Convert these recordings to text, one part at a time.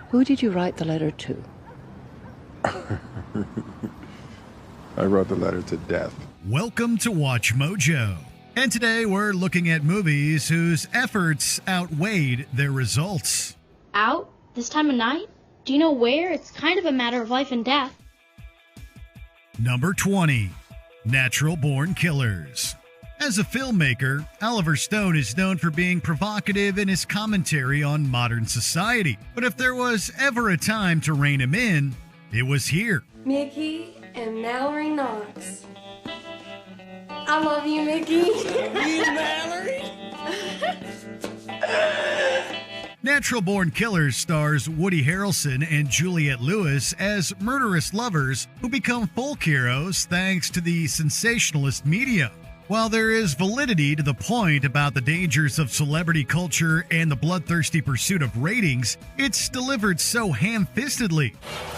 Who did you write the letter to? I wrote the letter to death. Welcome to Watch Mojo. And today we're looking at movies whose efforts outweighed their results. Out? This time of night? Do you know where? It's kind of a matter of life and death. Number 20, Natural Born Killers. As a filmmaker, Oliver Stone is known for being provocative in his commentary on modern society. But if there was ever a time to rein him in, it was here. Mickey and Mallory Knox. I love you, Mickey. Mallory? Natural Born Killers stars Woody Harrelson and Juliette Lewis as murderous lovers who become folk heroes thanks to the sensationalist media. While there is validity to the point about the dangers of celebrity culture and the bloodthirsty pursuit of ratings, it's delivered so ham-fistedly.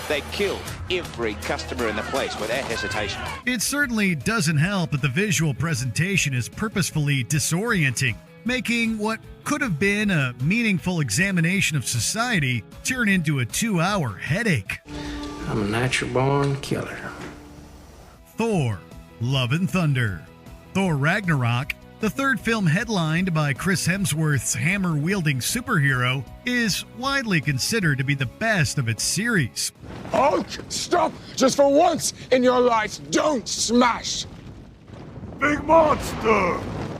They killed every customer in the place without hesitation. It certainly doesn't help that the visual presentation is purposefully disorienting, making what could have been a meaningful examination of society turn into a 2-hour headache. I'm a natural born killer. Thor: Love and Thunder. Thor Ragnarok, the third film headlined by Chris Hemsworth's hammer-wielding superhero, is widely considered to be the best of its series. Hulk, stop! Just for once in your life, don't smash! Big monster!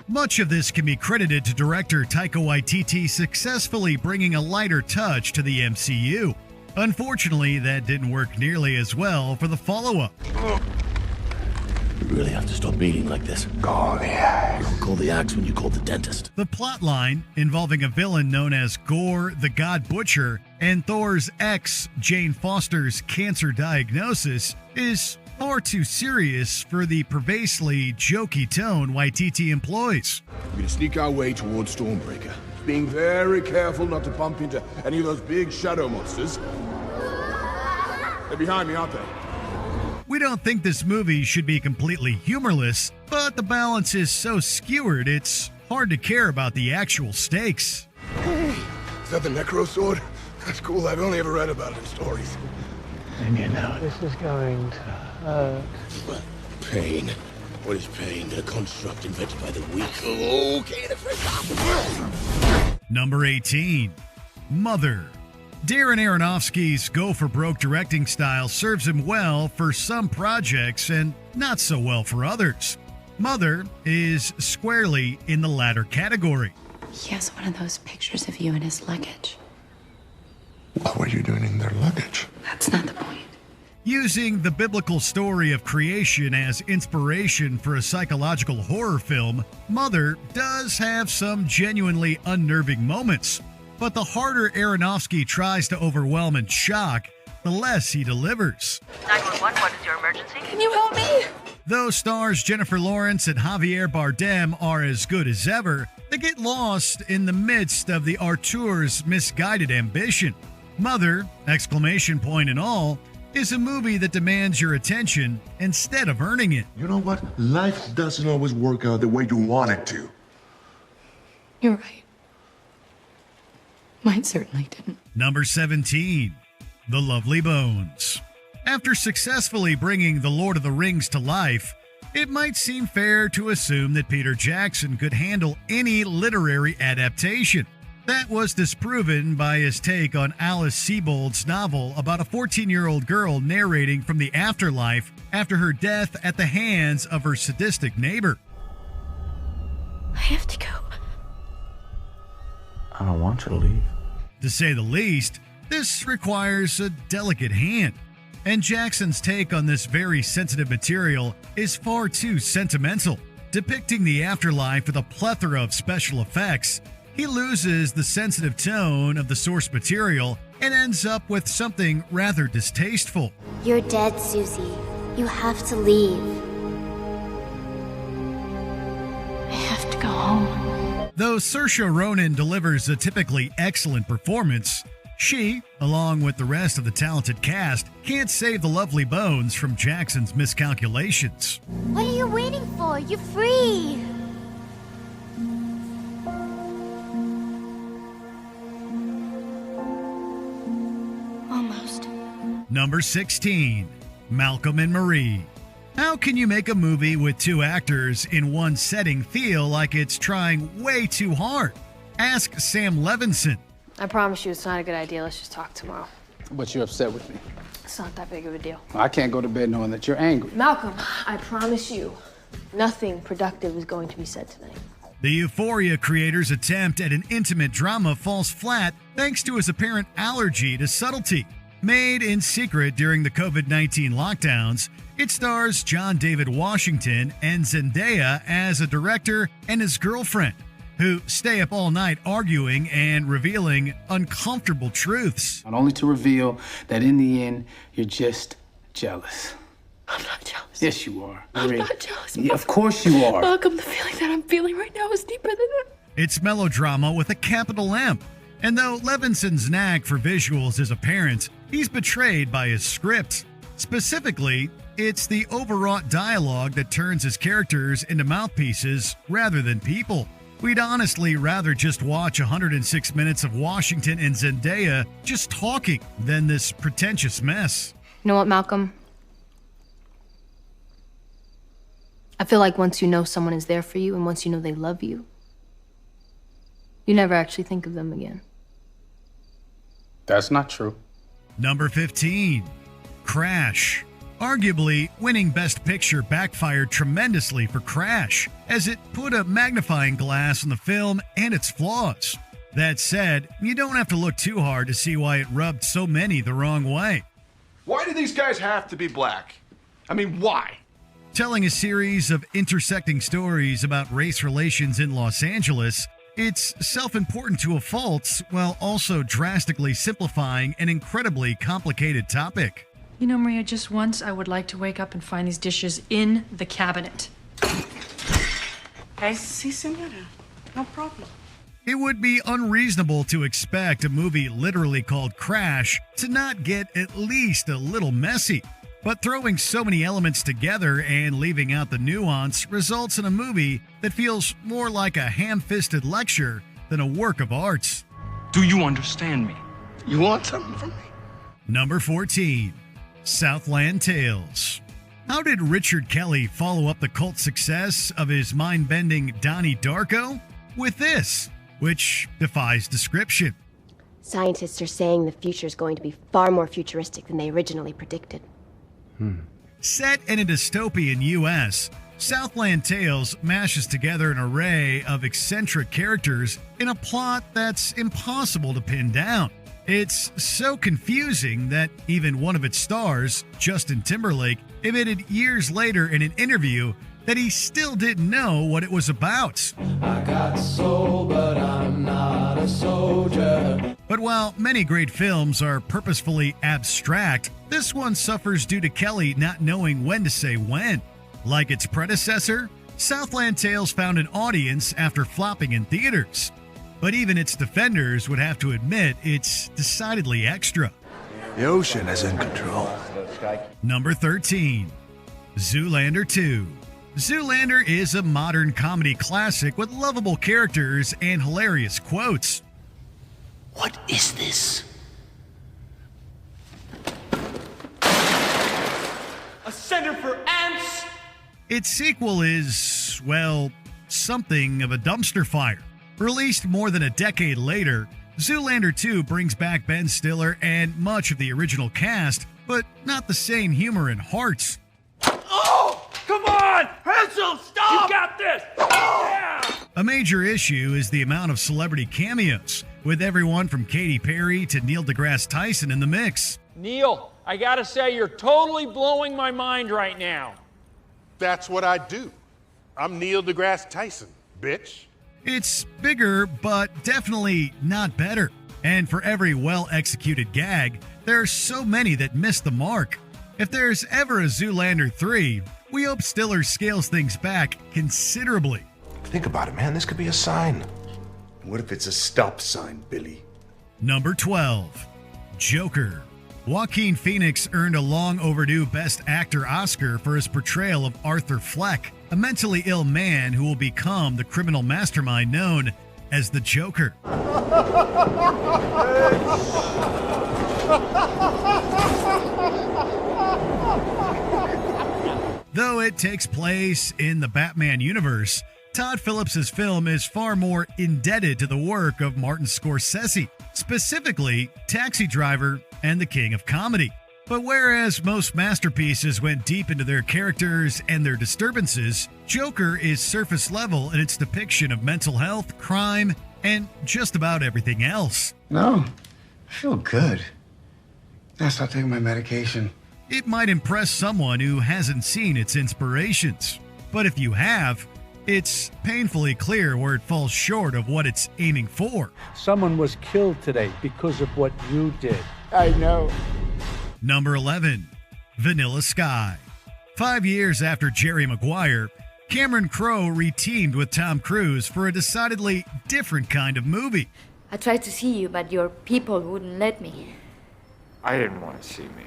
Much of this can be credited to director Taika Waititi successfully bringing a lighter touch to the MCU. Unfortunately, that didn't work nearly as well for the follow-up. You really have to stop beating like this. Call the axe. Don't call the axe when you call the dentist. The plotline, involving a villain known as Gore the God Butcher and Thor's ex, Jane Foster's cancer diagnosis, is far too serious for the pervasively jokey tone Waititi employs. We're gonna sneak our way towards Stormbreaker, being very careful not to bump into any of those big shadow monsters. They're behind me, aren't they? We don't think this movie should be completely humorless, but the balance is so skewered it's hard to care about the actual stakes. Hey, is that the Necro Sword? That's cool. I've only ever read about it in stories. And you know this is going to hurt. What? Pain. What is pain? A construct invented by the weak. Okay, the first. Number 18, Mother. Darren Aronofsky's go-for-broke directing style serves him well for some projects and not so well for others. Mother is squarely in the latter category. He has one of those pictures of you in his luggage. What were you doing in their luggage? That's not the point. Using the biblical story of creation as inspiration for a psychological horror film, Mother does have some genuinely unnerving moments. But the harder Aronofsky tries to overwhelm and shock, the less he delivers. 911, what is your emergency? Can you help me? Though stars Jennifer Lawrence and Javier Bardem are as good as ever, they get lost in the midst of the Artur's misguided ambition. Mother, exclamation point and all, is a movie that demands your attention instead of earning it. You know what? Life doesn't always work out the way you want it to. You're right. Mine certainly didn't. Number 17, The Lovely Bones. After successfully bringing The Lord of the Rings to life, it might seem fair to assume that Peter Jackson could handle any literary adaptation. That was disproven by his take on Alice Sebold's novel about a 14-year-old girl narrating from the afterlife after her death at the hands of her sadistic neighbor. I have to go. I don't want you to leave. To say the least, this requires a delicate hand. And Jackson's take on this very sensitive material is far too sentimental. Depicting the afterlife with a plethora of special effects, he loses the sensitive tone of the source material and ends up with something rather distasteful. You're dead, Susie. You have to leave. I have to go home. Though Saoirse Ronan delivers a typically excellent performance, she, along with the rest of the talented cast, can't save The Lovely Bones from Jackson's miscalculations. What are you waiting for? You're free. Number 16, Malcolm and Marie. How can you make a movie with two actors in one setting feel like it's trying way too hard? Ask Sam Levinson. I promise you it's not a good idea. Let's just talk tomorrow. But you're upset with me. It's not that big of a deal. I can't go to bed knowing that you're angry. Malcolm, I promise you, nothing productive is going to be said tonight. The Euphoria creator's attempt at an intimate drama falls flat thanks to his apparent allergy to subtlety. Made in secret during the COVID-19 lockdowns, it stars John David Washington and Zendaya as a director and his girlfriend, who stay up all night arguing and revealing uncomfortable truths. Not only to reveal that in the end, you're just jealous. I'm not jealous. Yes, you are. I'm not jealous. Yeah, of course you are. Malcolm, the feeling that I'm feeling right now is deeper than that. It's melodrama with a capital M. And though Levinson's knack for visuals is apparent, he's betrayed by his script. Specifically, it's the overwrought dialogue that turns his characters into mouthpieces rather than people. We'd honestly rather just watch 106 minutes of Washington and Zendaya just talking than this pretentious mess. You know what, Malcolm? I feel like once you know someone is there for you and once you know they love you, you never actually think of them again. That's not true. Number 15, Crash. Arguably, winning Best Picture backfired tremendously for Crash, as it put a magnifying glass on the film and its flaws. That said, you don't have to look too hard to see why it rubbed so many the wrong way. Why do these guys have to be black? I mean, why? Telling a series of intersecting stories about race relations in Los Angeles, it's self-important to a fault while also drastically simplifying an incredibly complicated topic. You know, Maria, just once I would like to wake up and find these dishes in the cabinet. Okay, si, senora. No problem. It would be unreasonable to expect a movie literally called Crash to not get at least a little messy. But throwing so many elements together and leaving out the nuance results in a movie that feels more like a ham-fisted lecture than a work of art. Do you understand me? You want something from me? Number 14, Southland Tales. How did Richard Kelly follow up the cult success of his mind-bending Donnie Darko? With this, which defies description. Scientists are saying the future is going to be far more futuristic than they originally predicted. Set in a dystopian U.S., Southland Tales mashes together an array of eccentric characters in a plot that's impossible to pin down. It's so confusing that even one of its stars, Justin Timberlake, admitted years later in an interview that he still didn't know what it was about. I got soul, but I'm not a soldier. But while many great films are purposefully abstract, this one suffers due to Kelly not knowing when to say when. Like its predecessor, Southland Tales found an audience after flopping in theaters. But even its defenders would have to admit it's decidedly extra. The ocean is in control. Number 13, Zoolander 2. Zoolander is a modern comedy classic with lovable characters and hilarious quotes. What is this? A center for ants? Its sequel is, well, something of a dumpster fire. Released more than a decade later, Zoolander 2 brings back Ben Stiller and much of the original cast, but not the same humor and heart. Oh! Come on! Hansel, stop! You got this! Yeah! A major issue is the amount of celebrity cameos, with everyone from Katy Perry to Neil deGrasse Tyson in the mix. Neil, I gotta say, you're totally blowing my mind right now. That's what I do. I'm Neil deGrasse Tyson, bitch. It's bigger, but definitely not better. And for every well-executed gag, there are so many that miss the mark. If there's ever a Zoolander 3, we hope Stiller scales things back considerably. Think about it, man. This could be a sign. What if it's a stop sign, Billy? Number 12, Joker. Joaquin Phoenix earned a long overdue Best Actor Oscar for his portrayal of Arthur Fleck, a mentally ill man who will become the criminal mastermind known as the Joker. Though it takes place in the Batman universe, Todd Phillips' film is far more indebted to the work of Martin Scorsese, specifically Taxi Driver and The King of Comedy. But whereas most masterpieces went deep into their characters and their disturbances, Joker is surface level in its depiction of mental health, crime, and just about everything else. No, I feel good. I stopped taking my medication. It might impress someone who hasn't seen its inspirations, but if you have, it's painfully clear where it falls short of what it's aiming for. Someone was killed today because of what you did. I know. Number 11, Vanilla Sky. 5 years after Jerry Maguire, Cameron Crowe reteamed with Tom Cruise for a decidedly different kind of movie. I tried to see you, but your people wouldn't let me. I didn't want to see me,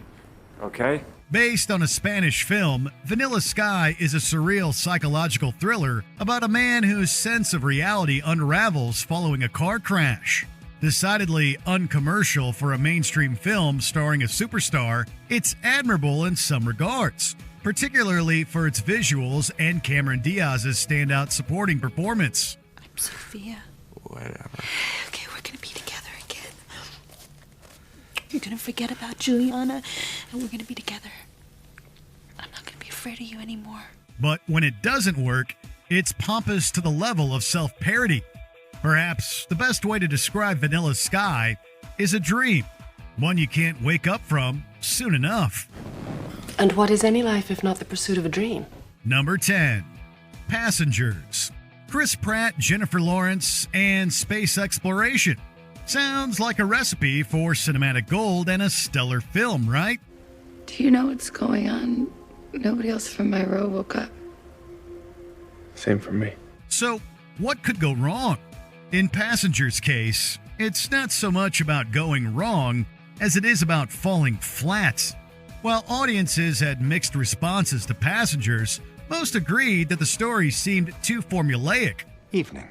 okay? Based on a Spanish film, Vanilla Sky is a surreal psychological thriller about a man whose sense of reality unravels following a car crash. Decidedly uncommercial for a mainstream film starring a superstar, it's admirable in some regards, particularly for its visuals and Cameron Diaz's standout supporting performance. I'm Sophia. Whatever. Okay, we're gonna be together again. You're gonna forget about Juliana, and we're gonna be together. I'm not gonna be afraid of you anymore. But when it doesn't work, it's pompous to the level of self-parody. Perhaps the best way to describe Vanilla Sky is a dream, one you can't wake up from soon enough. And what is any life if not the pursuit of a dream? Number 10, Passengers. Chris Pratt, Jennifer Lawrence, and space exploration. Sounds like a recipe for cinematic gold and a stellar film, right? Do you know what's going on? Nobody else from my row woke up. Same for me. So, what could go wrong? In Passengers' case, it's not so much about going wrong as it is about falling flat. While audiences had mixed responses to Passengers, most agreed that the story seemed too formulaic. Evening.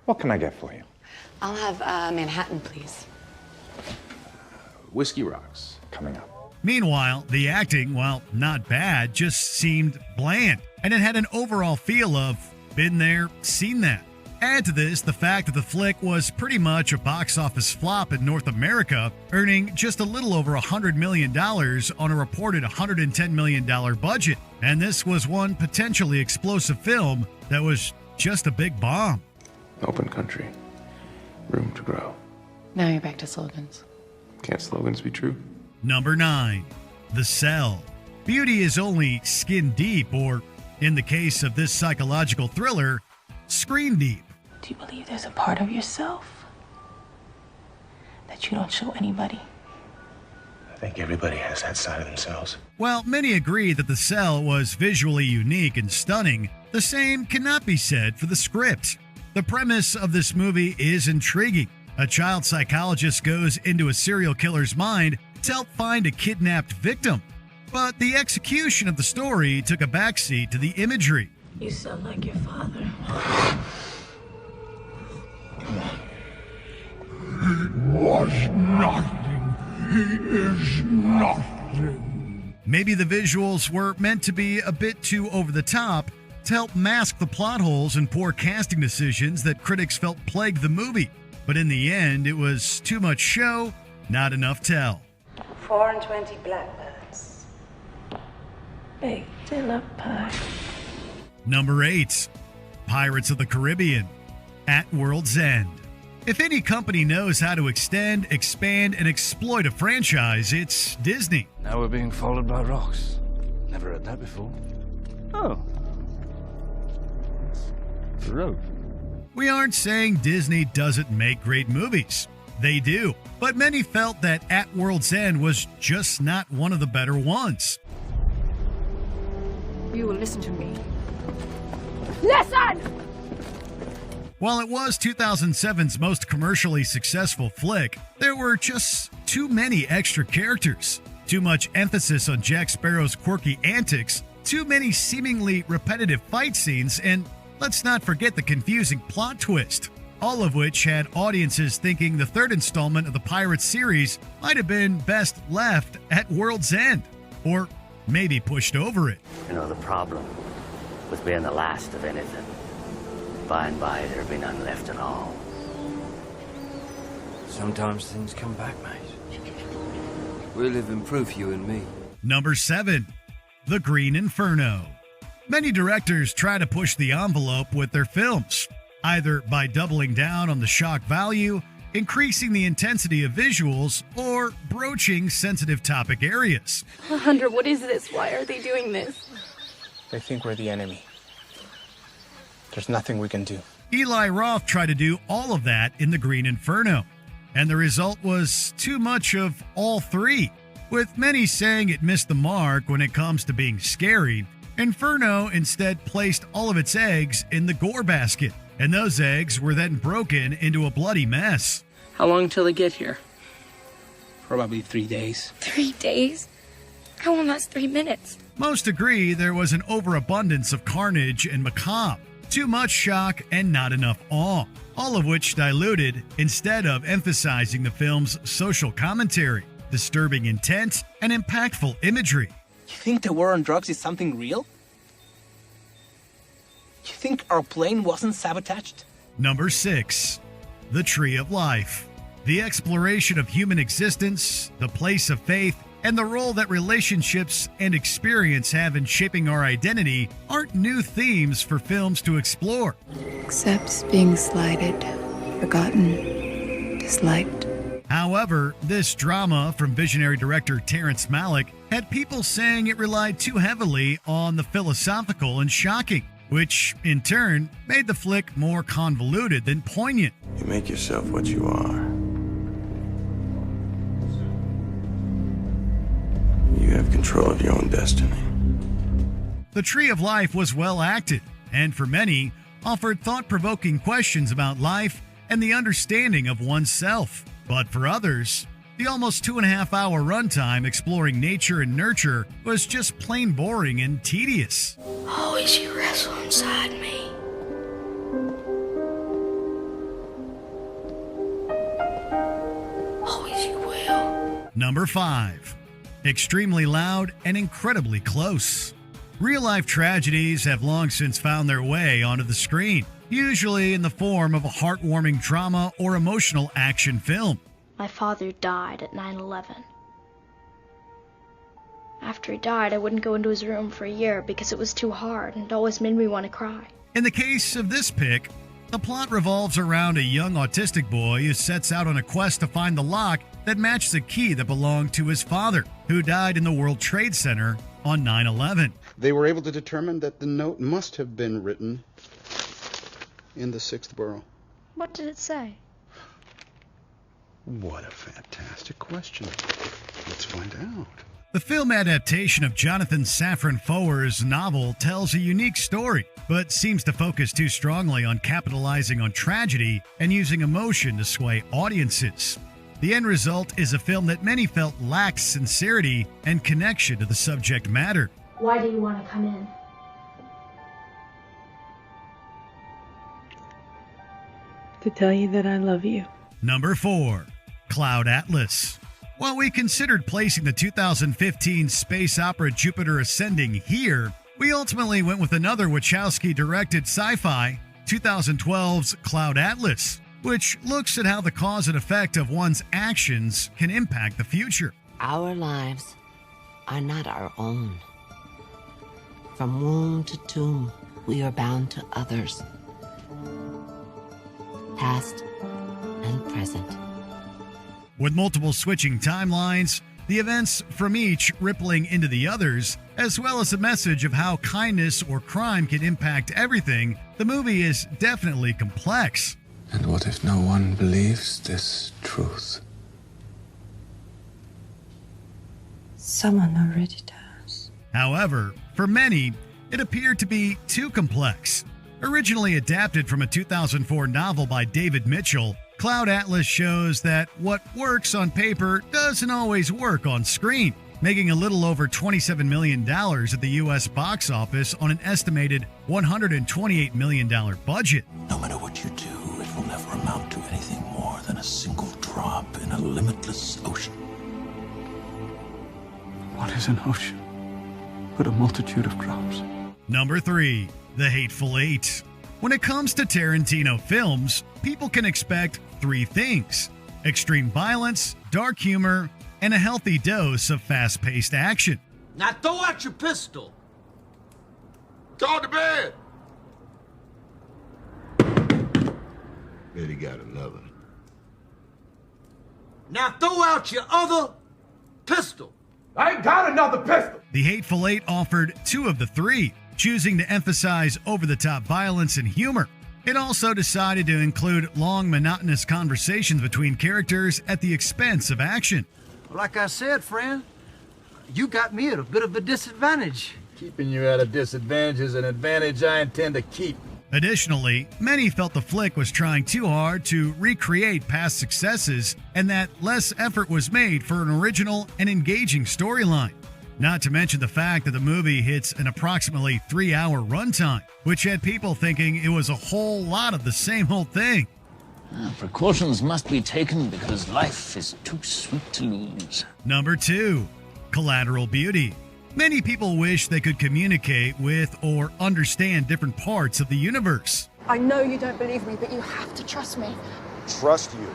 What can I get for you? I'll have Manhattan, please. Whiskey Rocks, coming up. Meanwhile, the acting, while not bad, just seemed bland, and it had an overall feel of been there, seen that. Add to this the fact that the flick was pretty much a box office flop in North America, earning just a little over $100 million on a reported $110 million budget. And this was one potentially explosive film that was just a big bomb. Open country. Room to grow. Now you're back to slogans. Can't slogans be true? Number 9, The Cell. Beauty is only skin deep, or in the case of this psychological thriller, screen deep. Do you believe there's a part of yourself that you don't show anybody? I think everybody has that side of themselves. While many agree that The Cell was visually unique and stunning, the same cannot be said for the script. The premise of this movie is intriguing. A child psychologist goes into a serial killer's mind to help find a kidnapped victim. But the execution of the story took a backseat to the imagery. You sound like your father. He was nothing. He is nothing. Maybe the visuals were meant to be a bit too over the top to help mask the plot holes and poor casting decisions that critics felt plagued the movie. But in the end, it was too much show, not enough tell. 4 and 20 blackbirds. Baked in a pie. Number 8, Pirates of the Caribbean, At World's End. If any company knows how to extend, expand, and exploit a franchise, it's Disney. Now we're being followed by rocks. Never heard that before. Oh. The road. We aren't saying Disney doesn't make great movies. They do. But many felt that At World's End was just not one of the better ones. You will listen to me. Listen! While it was 2007's most commercially successful flick, there were just too many extra characters, too much emphasis on Jack Sparrow's quirky antics, too many seemingly repetitive fight scenes, and let's not forget the confusing plot twist, all of which had audiences thinking the third installment of the Pirates series might have been best left at World's End. Or maybe pushed over it. You know, the problem with being the last of anything, by and by there'll be none left at all. Sometimes things come back, mate. We live in proof, you and me. Number 7. The Green Inferno. Many directors try to push the envelope with their films, either by doubling down on the shock value, increasing the intensity of visuals, or broaching sensitive topic areas. Alejandro, what is this? Why are they doing this? They think we're the enemy. There's nothing we can do. Eli Roth tried to do all of that in The Green Inferno, and the result was too much of all three. With many saying it missed the mark when it comes to being scary, Inferno instead placed all of its eggs in the gore basket, and those eggs were then broken into a bloody mess. How long till they get here? Probably 3 days. 3 days? How long lasts 3 minutes? Most agree there was an overabundance of carnage and macabre, too much shock and not enough awe, all of which diluted instead of emphasizing the film's social commentary, disturbing intent, and impactful imagery. You think the war on drugs is something real? You think our plane wasn't sabotaged? Number 6. The Tree of Life. The exploration of human existence, the place of faith, and the role that relationships and experience have in shaping our identity aren't new themes for films to explore. Accepts being slighted, forgotten, disliked. However, this drama from visionary director Terrence Malick had people saying it relied too heavily on the philosophical and shocking, which in turn made the flick more convoluted than poignant. You make yourself what you are. You have control of your own destiny. The Tree of Life was well acted, and for many, offered thought-provoking questions about life and the understanding of oneself. But for others, the almost 2.5-hour runtime exploring nature and nurture was just plain boring and tedious. Always you wrestle inside me. Always you will. Number 5. Extremely loud and incredibly close. Real-life tragedies have long since found their way onto the screen, usually in the form of a heartwarming drama or emotional action film. My father died at 9/11. After he died, I wouldn't go into his room for a year because it was too hard and it always made me want to cry. In the case of this pick, the plot revolves around a young autistic boy who sets out on a quest to find the lock that matched the key that belonged to his father, who died in the World Trade Center on 9/11. They were able to determine that the note must have been written in the 6th borough. What did it say? What a fantastic question. Let's find out. The film adaptation of Jonathan Safran Foer's novel tells a unique story, but seems to focus too strongly on capitalizing on tragedy and using emotion to sway audiences. The end result is a film that many felt lacks sincerity and connection to the subject matter. Why do you want to come in? To tell you that I love you. Number 4. Cloud Atlas. While we considered placing the 2015 space opera Jupiter Ascending here, we ultimately went with another Wachowski-directed sci-fi, 2012's Cloud Atlas, which looks at how the cause and effect of one's actions can impact the future. Our lives are not our own. From womb to tomb, we are bound to others, past and present. With multiple switching timelines, the events from each rippling into the others, as well as a message of how kindness or crime can impact everything, the movie is definitely complex. And what if no one believes this truth? Someone already does. However, for many, it appeared to be too complex. Originally adapted from a 2004 novel by David Mitchell, Cloud Atlas shows that what works on paper doesn't always work on screen, making a little over $27 million at the U.S. box office on an estimated $128 million budget. No matter what you do, it will never amount to anything more than a single drop in a limitless ocean. What is an ocean? with a multitude of crops. Number 3. The Hateful Eight. When it comes to Tarantino films, people can expect 3 things: extreme violence, dark humor, and a healthy dose of fast-paced action. Now throw out your pistol. Go to bed. Bet he got another. Now throw out your other pistol. I ain't got another pistol. The Hateful Eight offered 2 of the 3, choosing to emphasize over-the-top violence and humor. It also decided to include long, monotonous conversations between characters at the expense of action. Like I said, friend, you got me at a bit of a disadvantage. Keeping you at a disadvantage is an advantage I intend to keep. Additionally, many felt the flick was trying too hard to recreate past successes and that less effort was made for an original and engaging storyline. Not to mention the fact that the movie hits an approximately 3-hour runtime, which had people thinking it was a whole lot of the same old thing. Precautions must be taken because life is too sweet to lose. Number 2. Collateral Beauty. Many people wish they could communicate with or understand different parts of the universe. I know you don't believe me, but you have to trust me. Trust you?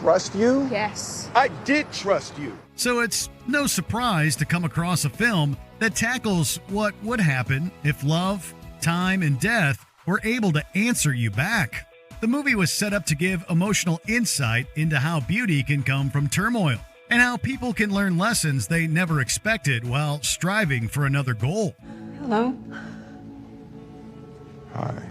Trust you? Yes. I did trust you. So it's no surprise to come across a film that tackles what would happen if love, time, and death were able to answer you back. The movie was set up to give emotional insight into how beauty can come from turmoil and how people can learn lessons they never expected while striving for another goal. Hello? Hi.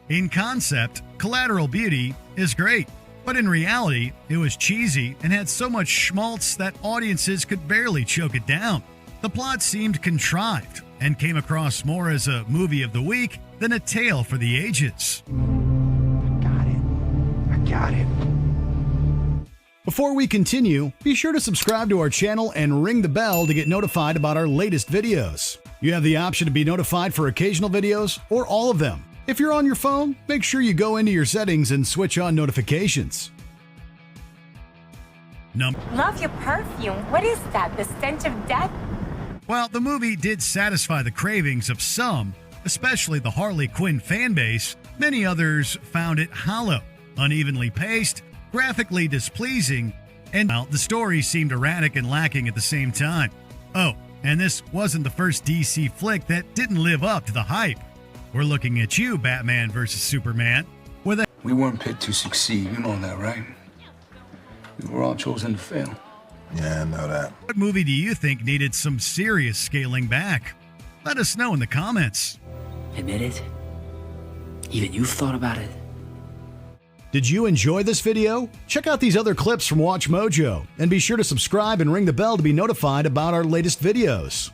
In concept, Collateral Beauty is great, but in reality, it was cheesy and had so much schmaltz that audiences could barely choke it down. The plot seemed contrived and came across more as a movie of the week than a tale for the ages. I got it. Before we continue, be sure to subscribe to our channel and ring the bell to get notified about our latest videos. You have the option to be notified for occasional videos or all of them. If you're on your phone, make sure you go into your settings and switch on notifications. Love your perfume. What is that? The stench of death? While the movie did satisfy the cravings of some, especially the Harley Quinn fanbase, many others found it hollow, unevenly paced, graphically displeasing, and the story seemed erratic and lacking at the same time. Oh, and this wasn't the first DC flick that didn't live up to the hype. We're looking at you, Batman vs. Superman. We weren't picked to succeed, you know that, right? We were all chosen to fail. Yeah, I know that. What movie do you think needed some serious scaling back? Let us know in the comments. Admit it? Even you've thought about it? Did you enjoy this video? Check out these other clips from Watch Mojo, and be sure to subscribe and ring the bell to be notified about our latest videos.